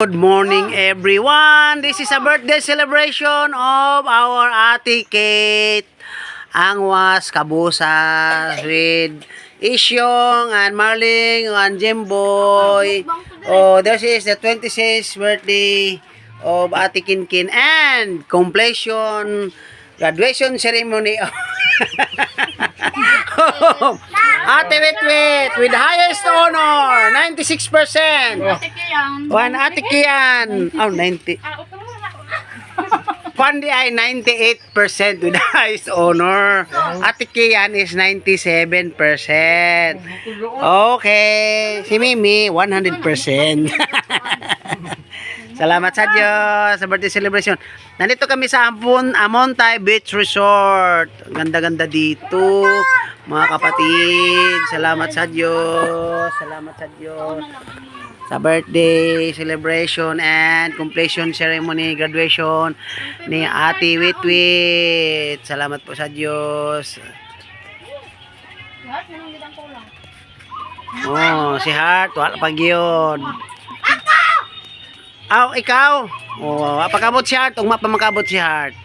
Good morning everyone. This is a birthday celebration of our Ate Kate. Ang was kabusas with Isyong and Marling and Jimboy. Oh, this is the 26th birthday of Ate Kinkin and completion graduation ceremony. Ate Witwit with highest honor, 96%. One Ate Kian, 90. Pandi ay 98% with highest honor. Ate Kian is 97%. Okay, si Mimi 100%. Salamat sa Diyos sa birthday celebration. Nandito kami sa Amontay Beach Resort. Ganda-ganda dito, mga kapatid. Salamat sa Diyos. Salamat sa Diyos. Sa birthday celebration and completion ceremony, graduation ni Ate Witwit. Salamat po sa Diyos. Oh, si Heart, wala pag yun. Aw, ikaw. Oh, apakabot si Heart, ug mapamakabot si Heart.